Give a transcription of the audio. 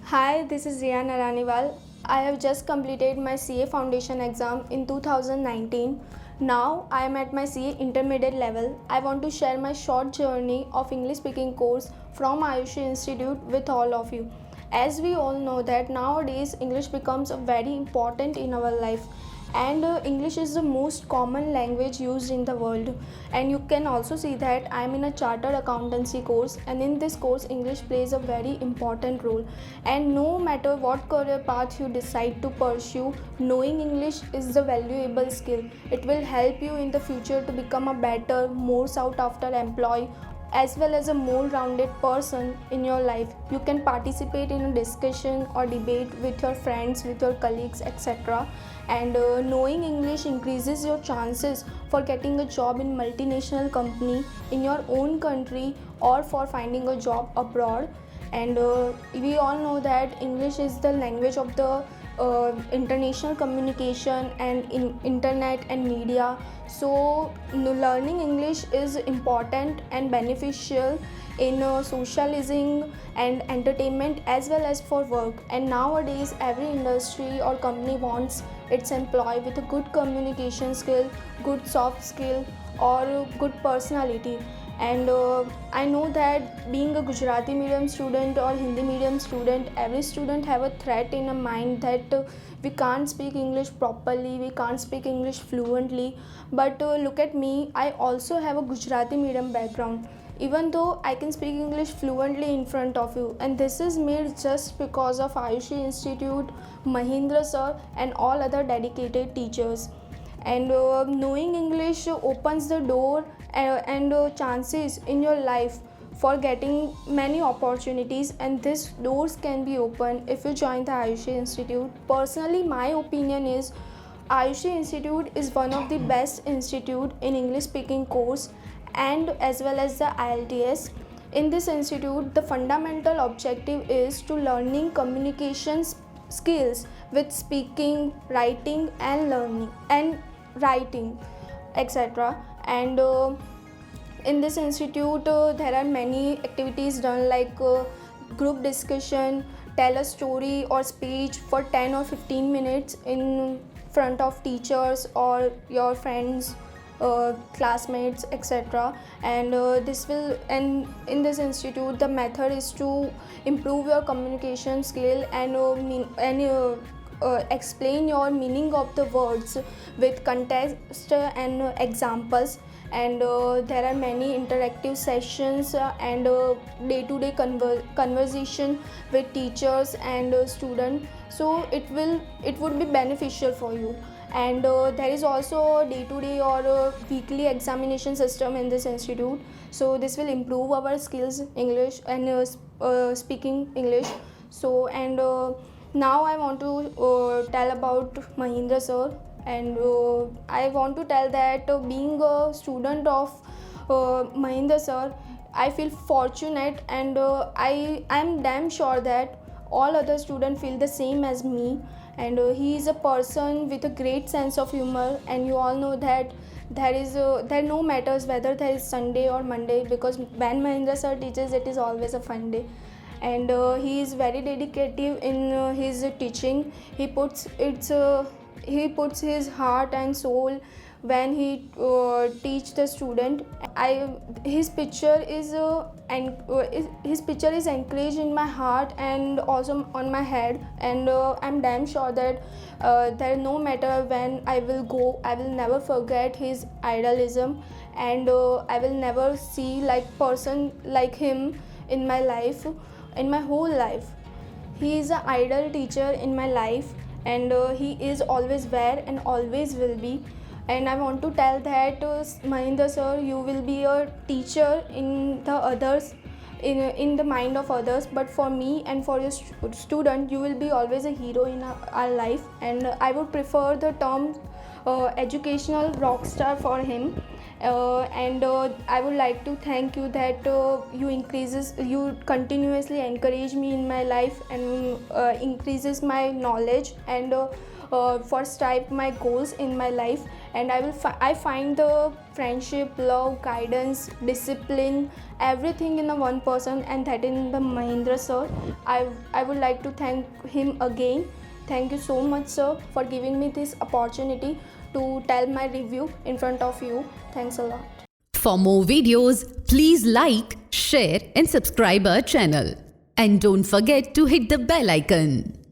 Hi, this is Riya Naraniwal. I have just completed my CA Foundation exam in 2019. Now I am at my CA intermediate level. I want to share my short journey of English speaking course from Ayushi Institute with all of you. As we all know that nowadays English becomes very important in our life, and English is the most common language used in the world. And you can also see that I am in a chartered accountancy course, and in this course English plays a very important role. And no matter what career path you decide to pursue, knowing English is the valuable skill. It will help you in the future to become a better, more sought after employee, as well as a more rounded person in your life. You can participate in a discussion or debate with your friends, with your colleagues, etc. And knowing English increases your chances for getting a job in multinational company in your own country, or for finding a job abroad. And we all know that English is the language of the international communication and in internet and media. So learning English is important and beneficial in socializing and entertainment, as well as for work. And nowadays every industry or company wants its employee with a good communication skill, good soft skill, or good personality. And I know that being a Gujarati medium student or Hindi medium student, every student have a threat in a mind that we can't speak English properly, we can't speak English fluently. But look at me, I also have a Gujarati medium background, even though I can speak English fluently in front of you. And this is made just because of Ayushi Institute, Mahindra sir, and all other dedicated teachers. And knowing English opens the door and chances in your life for getting many opportunities, and these doors can be opened if you join the Ayushi Institute. Personally, my opinion is Ayushi Institute is one of the best institute in English speaking course, and as well as the IELTS. In this institute, the fundamental objective is to learning communications skills with speaking, writing, and learning and writing, etc. And in this institute there are many activities done, like group discussion, tell a story or speech for 10 or 15 minutes in front of teachers or your friends, classmates, etc. And this will and in this institute the method is to improve your communication skill and explain your meaning of the words with context and examples. And there are many interactive sessions and day-to-day conversation with teachers and students, so it would be beneficial for you. And there is also a day-to-day or a weekly examination system in this institute, so this will improve our skills English and speaking English. So and now I want to tell about Mahindra sir. And I want to tell that being a student of Mahindra sir, I feel fortunate, and I am damn sure that all other students feel the same as me. And he is a person with a great sense of humor, and you all know that there no matters whether there is Sunday or Monday, because when Mahindra sir teaches, it is always a fun day. And he is very dedicated in his teaching. He puts his heart and soul when he teach the student. I his picture is his picture is encouraged in my heart and also on my head. And I'm damn sure that there no matter when I will go, I will never forget his idealism. And I will never see like person like him in my life, in my whole life. He is an ideal teacher in my life, and he is always where and always will be. And I want to tell that Mahindra sir, you will be a teacher in the others, in the mind of others, but for me and for your student, you will be always a hero in our life. And I would prefer the term educational rock star for him. and I would like to thank you that you continuously encourage me in my life and increases my knowledge and for strive my goals in my life. And I find the friendship, love, guidance, discipline, everything in the one person, and that in the Mahendra sir. I would like to thank him again. Thank you so much, sir, for giving me this opportunity to tell my review in front of you. Thanks a lot. For more videos, please like, share and subscribe our channel. And don't forget to hit the bell icon.